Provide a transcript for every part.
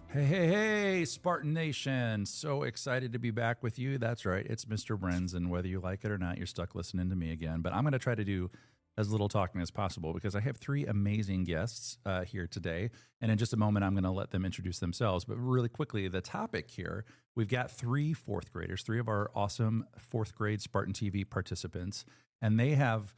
Hey, hey, hey, Spartan Nation. So excited to be back with you. That's right. It's Mr. Brens. And whether you like it or not, you're stuck listening to me again. But I'm going to try to do as little talking as possible because I have three amazing guests here today. And in just a moment, I'm going to let them introduce themselves. But really quickly, the topic here, we've got three fourth graders, three of our awesome fourth grade Spartan TV participants. And they have,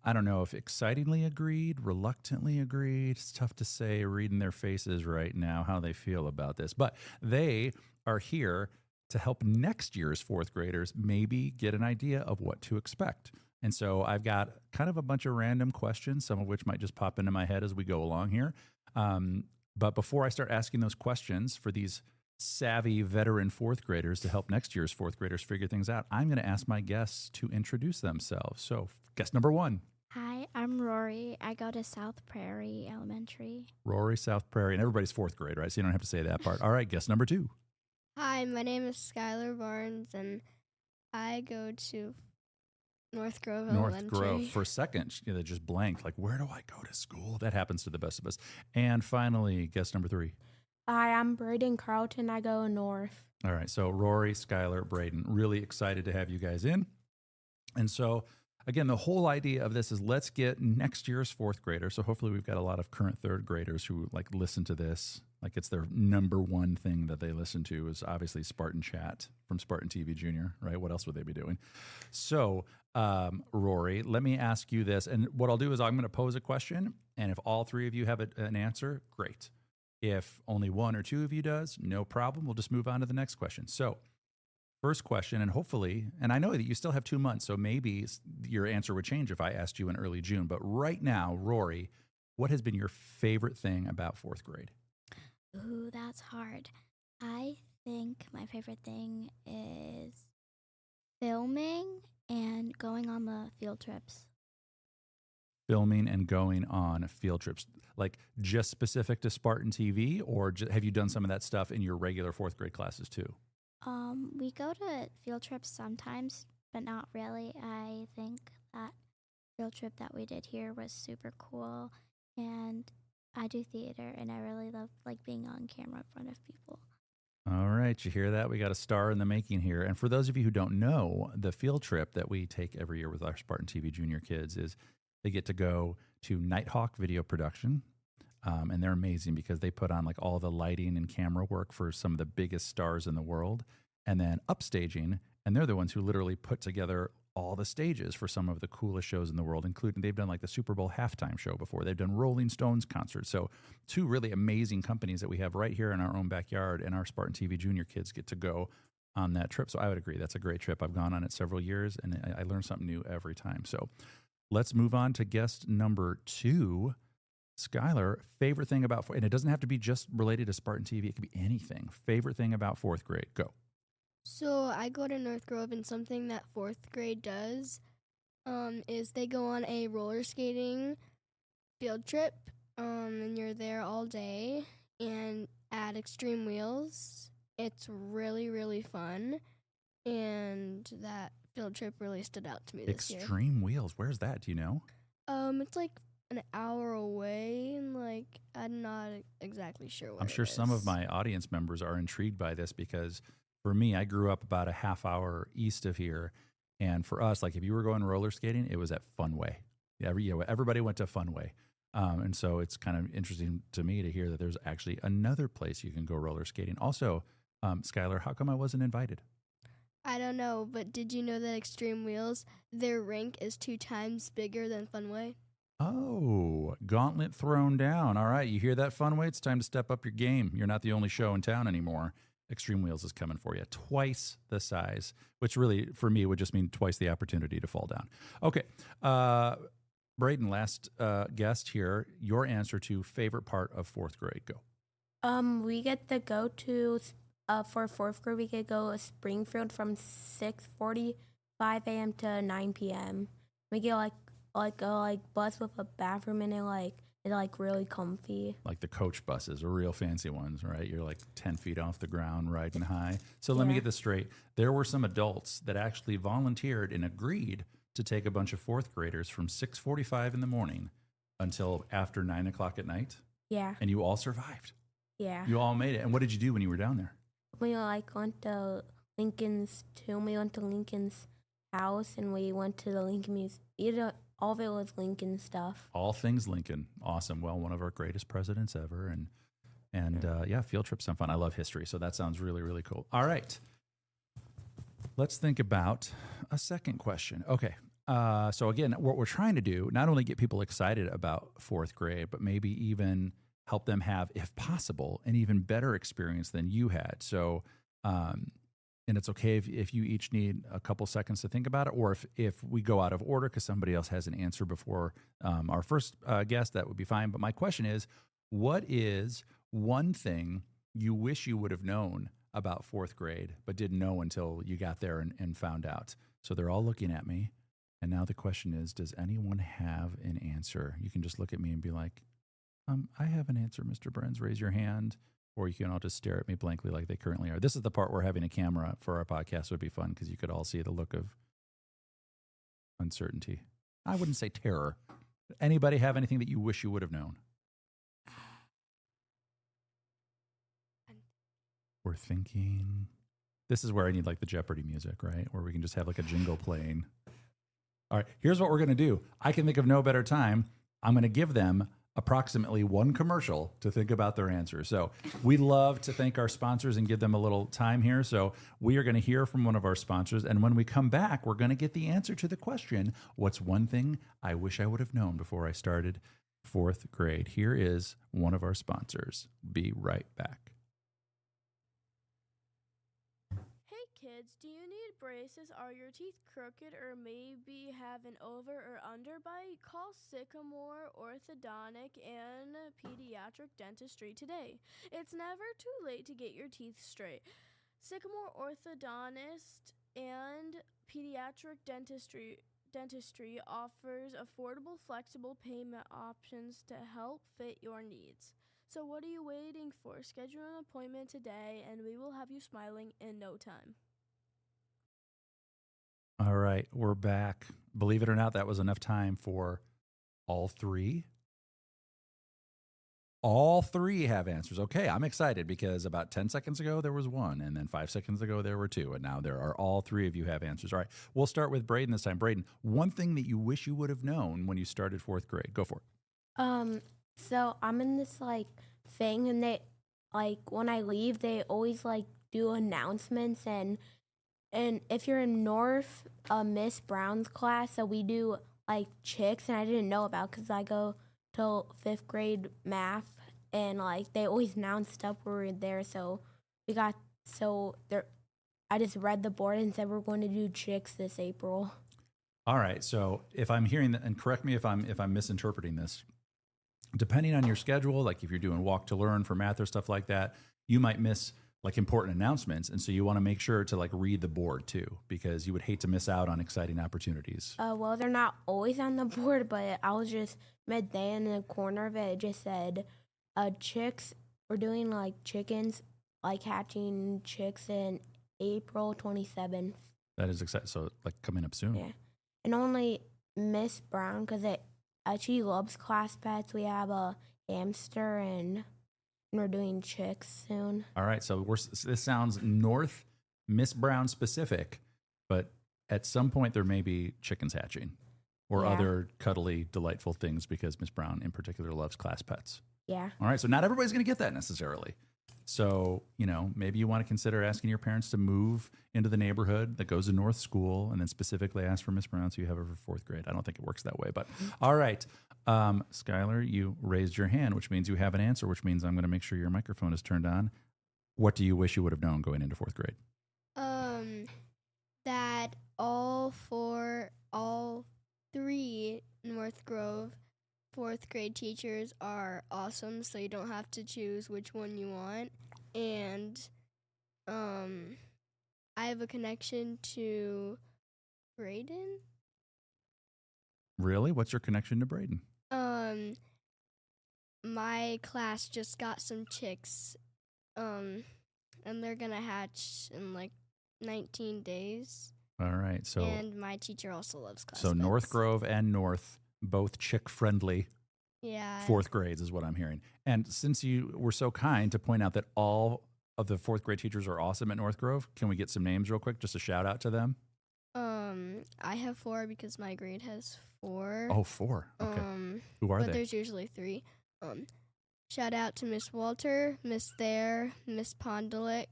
I don't know if excitingly agreed, reluctantly agreed. It's tough to say reading their faces right now how they feel about this. But they are here to help next year's fourth graders maybe get an idea of what to expect. And so I've got kind of a bunch of random questions, some of which might just pop into my head as we go along here. But before I start asking those questions for these savvy veteran fourth graders to help next year's fourth graders figure things out, I'm going to ask my guests to introduce themselves. So guest number one. Hi, I'm Rory. I go to South Prairie Elementary. Rory, South Prairie, and everybody's fourth grade, right? So you don't have to say that part. All right, guess number two. Hi, my name is Skylar Barnes, and I go to North Grove North Elementary. Grove. For a second, they just blanked. Like, where do I go to school? That happens to the best of us. And finally, guess number three. Hi, I'm Braden Carlton. I go north. All right, so Rory, Skylar, Braden, really excited to have you guys in. And so, again, the whole idea of this is let's get next year's fourth grader. So hopefully we've got a lot of current third graders who like listen to this. Like it's their number one thing that they listen to is obviously Spartan Chat from Spartan TV Junior, right? What else would they be doing? So, Rory, let me ask you this. And what I'll do is I'm going to pose a question. And if all three of you have an answer, great. If only one or two of you does, no problem. We'll just move on to the next question. So, first question, and hopefully, and I know that you still have 2 months, so maybe your answer would change if I asked you in early June. But right now, Rory, what has been your favorite thing about fourth grade? Ooh, that's hard. I think my favorite thing is filming and going on the field trips. Filming and going on field trips, like just specific to Spartan TV, or have you done some of that stuff in your regular fourth grade classes too? We go to field trips sometimes, but not really. I think that field trip that we did here was super cool, and I do theater, and I really love being on camera in front of people. All right, you hear that? We got a star in the making here. And for those of you who don't know, the field trip that we take every year with our Spartan TV Junior kids is they get to go to Nighthawk Video Production. And they're amazing because they put on like all the lighting and camera work for some of the biggest stars in the world, and then upstaging. And they're the ones who literally put together all the stages for some of the coolest shows in the world, including they've done like the Super Bowl halftime show before. They've done Rolling Stones concerts. So two really amazing companies that we have right here in our own backyard, and our Spartan TV Junior kids get to go on that trip. So I would agree. That's a great trip. I've gone on it several years, and I learn something new every time. So let's move on to guest number two. Skylar, favorite thing about, and it doesn't have to be just related to Spartan TV. It could be anything. Favorite thing about fourth grade. Go. So I go to North Grove, and something that fourth grade does is they go on a roller skating field trip, and you're there all day and at Extreme Wheels. It's really, really fun, and that field trip really stood out to me this year. Extreme Wheels. Where's that? Do you know? It's like an hour away, and I'm not exactly sure where I'm sure some of my audience members are intrigued by this because for me, I grew up about a half hour east of here. And for us, like if you were going roller skating, it was at Funway. Everybody went to Funway. And so it's kind of interesting to me to hear that there's actually another place you can go roller skating. Also, Skylar, how come I wasn't invited? I don't know, but did you know that Extreme Wheels, their rink is 2 times bigger than Funway? Oh, gauntlet thrown down. All right, you hear that, Funway? It's time to step up your game. You're not the only show in town anymore. Extreme Wheels is coming for you. Twice the size, which really, for me, would just mean twice the opportunity to fall down. Okay, Braden, last guest here, your answer to favorite part of fourth grade. Go. We get to go to for fourth grade. We could go to Springfield from 6:45 a.m. to 9 p.m. We get a bus with a bathroom in it. It's really comfy. Like the coach buses, or real fancy ones, right? You're like 10 feet off the ground, riding high. So let me get this straight. There were some adults that actually volunteered and agreed to take a bunch of fourth graders from 6:45 in the morning until after 9 o'clock at night. Yeah. And you all survived. Yeah. You all made it. And what did you do when you were down there? We like went to Lincoln's tomb. We went to Lincoln's house, and we went to the Lincoln Museum. All of it was Lincoln stuff. All things Lincoln. Awesome. Well, one of our greatest presidents ever. And yeah, field trips sound fun. I love history, so that sounds really, really cool. All right. Let's think about a second question. Okay. So again, what we're trying to do, not only get people excited about fourth grade, but maybe even help them have, if possible, an even better experience than you had. So, and it's okay if you each need a couple seconds to think about it, or if we go out of order because somebody else has an answer before our first guest, that would be fine. But my question is, what is one thing you wish you would have known about fourth grade, but didn't know until you got there and found out? So they're all looking at me. And now the question is, does anyone have an answer? You can just look at me and be like, I have an answer, Mr. Brens, raise your hand. Or you can all just stare at me blankly like they currently are. This is the part where having a camera for our podcast would be fun because you could all see the look of uncertainty. I wouldn't say terror. Anybody have anything that you wish you would have known? We're thinking. This is where I need like the Jeopardy music, right? Where we can just have like a jingle playing. All right, here's what we're going to do. I can think of no better time. I'm going to give them approximately one commercial to think about their answers. So we love to thank our sponsors and give them a little time here. So we are going to hear from one of our sponsors. And when we come back, we're going to get the answer to the question, what's one thing I wish I would have known before I started fourth grade? Here is one of our sponsors. Be right back. Kids, do you need braces? Are your teeth crooked or maybe have an over or underbite? Call Sycamore Orthodontic and Pediatric Dentistry today. It's never too late to get your teeth straight. Sycamore Orthodontist and Pediatric Dentistry offers affordable, flexible payment options to help fit your needs. So what are you waiting for? Schedule an appointment today and we will have you smiling in no time. All right, we're back. Believe it or not, that was enough time for all three. All three have answers. Okay, I'm excited because about 10 seconds ago there was one, and then 5 seconds ago there were two, and now there are all three of you have answers. All right, we'll start with Braden this time. Braden, one thing that you wish you would have known when you started fourth grade. Go for it. So I'm in this like thing, and they like when I leave, they always like do announcements, and if you're in North, Miss Brown's class, so we do like chicks, and I didn't know about because I go till fifth grade math, and like they always announce stuff when we're there. So I just read the board and said we're going to do chicks this April. All right. So if I'm hearing that, and correct me if I'm misinterpreting this, depending on your schedule, like if you're doing walk to learn for math or stuff like that, you might miss like important announcements. And so you want to make sure to like read the board too, because you would hate to miss out on exciting opportunities. Well, they're not always on the board, but I was just midday in the corner of it. It just said, chicks, we're doing like chickens, like hatching chicks in April 27th. That is exciting. So like coming up soon. Yeah. And only Miss Brown, because she loves class pets. We have a hamster and we're doing chicks soon. All right. So this sounds North Miss Brown specific, but at some point there may be chickens hatching or other cuddly, delightful things because Miss Brown in particular loves class pets. Yeah. All right. So not everybody's going to get that necessarily. So, maybe you want to consider asking your parents to move into the neighborhood that goes to North School and then specifically ask for Miss Brown so you have her for fourth grade. I don't think it works that way, but all right. Skylar, you raised your hand, which means you have an answer, which means I'm going to make sure your microphone is turned on. What do you wish you would have known going into fourth grade? That all three North Grove fourth grade teachers are awesome, so you don't have to choose which one you want. And I have a connection to Braden. Really? What's your connection to Braden? My class just got some chicks, and they're gonna hatch in like 19 days. All right. So and my teacher also loves class So pets. North Grove and North, both chick friendly. Yeah. fourth grades is what I'm hearing. And since you were so kind to point out that all of the fourth grade teachers are awesome at North Grove, can we get some names real quick? Just a shout out to them. I have 4 because my grade has 4. Oh, 4. Okay. Who are but they? there's usually 3. Shout out to Miss Walter, Miss Thayer, Miss Pondelick,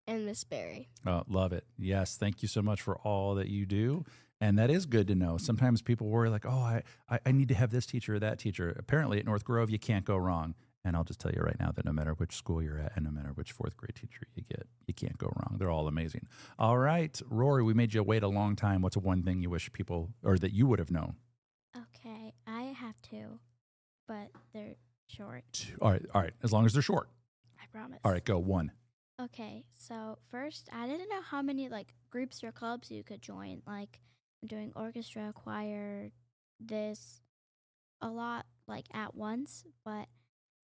and Miss Berry. Oh, love it. Yes. Thank you so much for all that you do. And that is good to know. Sometimes people worry like, oh, I need to have this teacher or that teacher. Apparently at North Grove, you can't go wrong. And I'll just tell you right now that no matter which school you're at and no matter which fourth grade teacher you get, you can't go wrong. They're all amazing. All right, Rory, we made you wait a long time. What's one thing you wish people, or that you would have known? Okay, I have 2, but they're short. All right. As long as they're short. I promise. All right, go. 1. Okay, so first, I didn't know how many like groups or clubs you could join. Like, I'm doing orchestra, choir, this, a lot like at once. But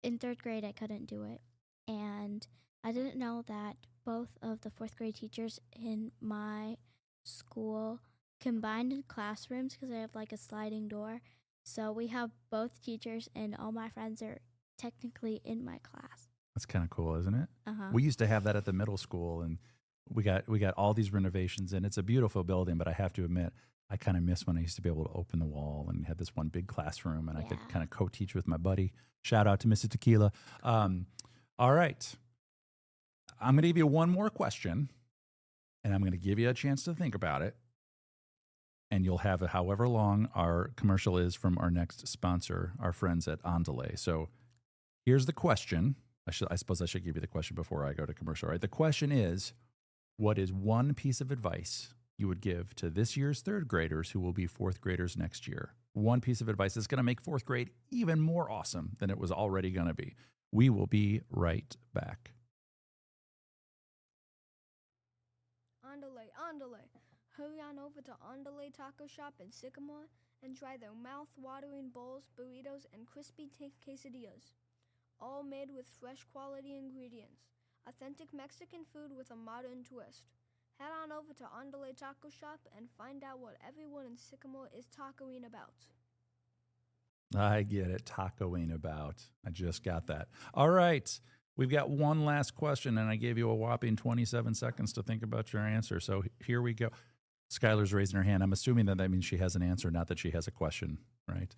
in 3rd grade, I couldn't do it, and I didn't know that both of the 4th grade teachers in my school combined in classrooms because I have like a sliding door. So we have both teachers, and all my friends are technically in my class. That's kind of cool, isn't it? Uh-huh. We used to have that at the middle school, and we got all these renovations, and it's a beautiful building. But I have to admit, I kind of miss when I used to be able to open the wall and have this one big classroom, and I could Yeah. kind of co-teach with my buddy. Shout out to Mrs. Tequila. All right, I'm going to give you one more question, and I'm going to give you a chance to think about it. And you'll have however long our commercial is from our next sponsor, our friends at Andale. So here's the question. I suppose I should give you the question before I go to commercial, right? The question is, what is one piece of advice you would give to this year's 3rd graders who will be 4th graders next year? One piece of advice that's going to make 4th grade even more awesome than it was already going to be. We will be right back. Andale. Hurry on over to Andale Taco Shop in Sycamore and try their mouth-watering bowls, burritos, and crispy quesadillas. All made with fresh quality ingredients. Authentic Mexican food with a modern twist. Head on over to Andale Taco Shop and find out what everyone in Sycamore is tacoing about. I get it. Tacoing about. I just got that. All right. We've got one last question, and I gave you a whopping 27 seconds to think about your answer. So here we go. Skylar's raising her hand. I'm assuming that means she has an answer, not that she has a question, right?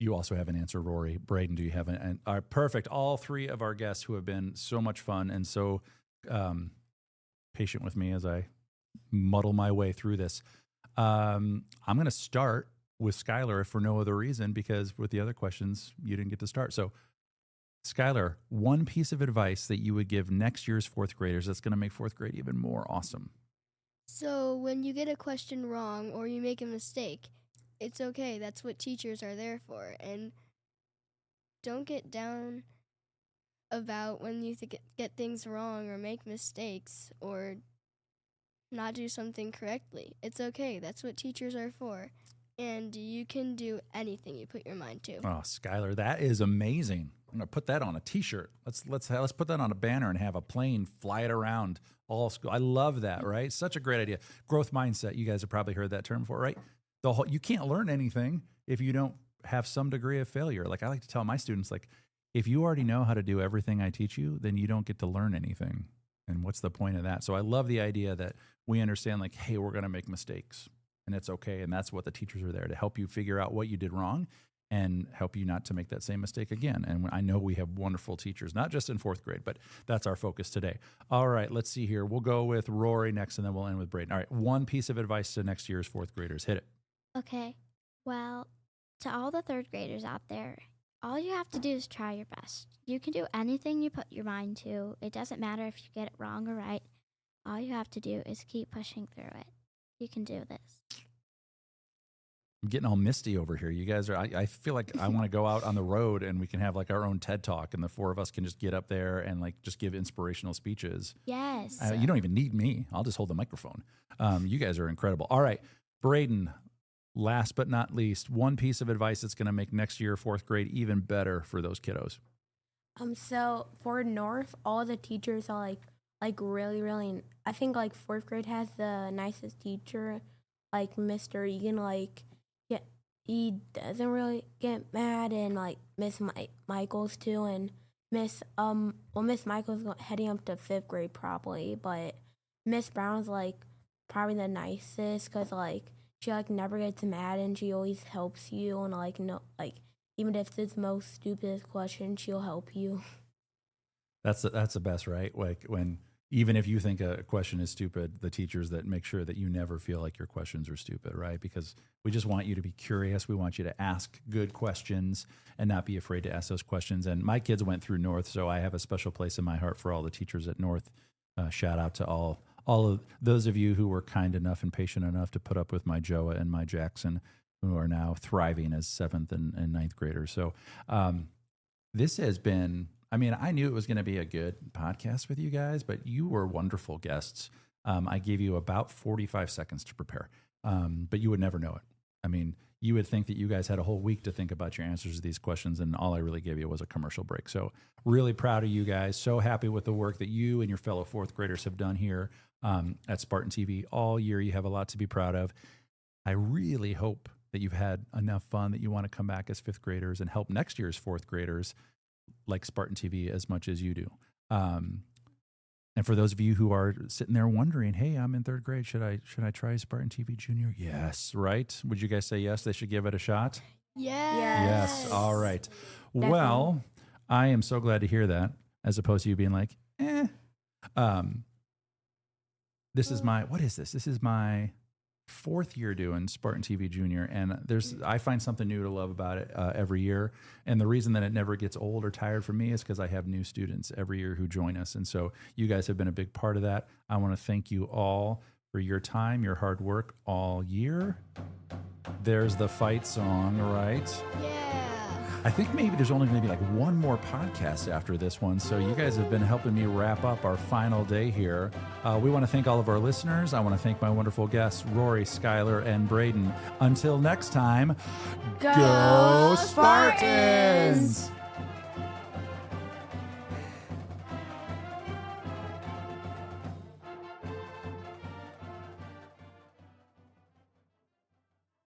You also have an answer, Rory. Braden, do you have an perfect. All 3 of our guests who have been so much fun and so patient with me as I muddle my way through this. I'm going to start with Skylar, if for no other reason, because with the other questions, you didn't get to start. So, Skylar, one piece of advice that you would give next year's 4th graders that's going to make 4th grade even more awesome. So when you get a question wrong or you make a mistake, it's okay. That's what teachers are there for. And don't get down about when you get things wrong or make mistakes or not do something correctly. It's okay. That's what teachers are for. And you can do anything you put your mind to. Oh, Skylar, that is amazing. I'm going to put that on a T-shirt. Let's put that on a banner and have a plane fly it around all school. I love that, right? Such a great idea. Growth mindset. You guys have probably heard that term before, right? You can't learn anything if you don't have some degree of failure. Like I like to tell my students, like, if you already know how to do everything I teach you, then you don't get to learn anything. And what's the point of that? So I love the idea that we understand, like, hey, we're going to make mistakes and it's okay. And that's what the teachers are there to help you figure out what you did wrong and help you not to make that same mistake again. And I know we have wonderful teachers, not just in 4th grade, but that's our focus today. All right, let's see here. We'll go with Rory next, and then we'll end with Braden. All right, one piece of advice to next year's 4th graders. Hit it. Okay, well, to all the 3rd graders out there, all you have to do is try your best. You can do anything you put your mind to. It doesn't matter if you get it wrong or right. All you have to do is keep pushing through it. You can do this. I'm getting all misty over here. You guys are, I feel like I want to go out on the road and we can have like our own TED Talk and the 4 of us can just get up there and like just give inspirational speeches. Yes. You don't even need me. I'll just hold the microphone. You guys are incredible. All right, Braden, last but not least, one piece of advice that's going to make next year 4th grade even better for those kiddos. So for North, all the teachers are like really, I think like 4th grade has the nicest teacher, like Mr. Egan, like, yeah, he doesn't really get mad, and like Miss Michaels too, and Miss Michaels heading up to 5th grade probably, but Miss Brown's like probably the nicest because like she like never gets mad and she always helps you, and like no like even if it's the most stupidest question, she'll help you. That's the best, right? Like when even if you think a question is stupid, the teachers that make sure that you never feel like your questions are stupid, right? Because we just want you to be curious. We want you to ask good questions and not be afraid to ask those questions. And my kids went through North, so I have a special place in my heart for all the teachers at North. Shout out to all of those of you who were kind enough and patient enough to put up with my Joa and my Jackson, who are now thriving as 7th and 9th graders. So this has been, I mean, I knew it was going to be a good podcast with you guys, but you were wonderful guests. I gave you about 45 seconds to prepare, but you would never know it. I mean, you would think that you guys had a whole week to think about your answers to these questions, and all I really gave you was a commercial break. So really proud of you guys. So happy with the work that you and your fellow 4th graders have done here at Spartan TV all year. You have a lot to be proud of. I really hope that you've had enough fun that you want to come back as 5th graders and help next year's 4th graders like Spartan TV as much as you do. And for those of you who are sitting there wondering, hey, I'm in 3rd grade. Should I try Spartan TV Junior? Yes, right? Would you guys say yes? They should give it a shot? Yes. Yes. All right. Definitely. Well, I am so glad to hear that, as opposed to you being like, This is my, what is this? This is my 4th year doing Spartan TV Junior, and I find something new to love about it every year. And the reason that it never gets old or tired for me is because I have new students every year who join us. And so you guys have been a big part of that. I want to thank you all for your time, your hard work all year. There's the fight song, right? Yeah. I think maybe there's only going to be like one more podcast after this one. So you guys have been helping me wrap up our final day here. We want to thank all of our listeners. I want to thank my wonderful guests, Rory, Skylar, and Braden. Until next time, go Spartans!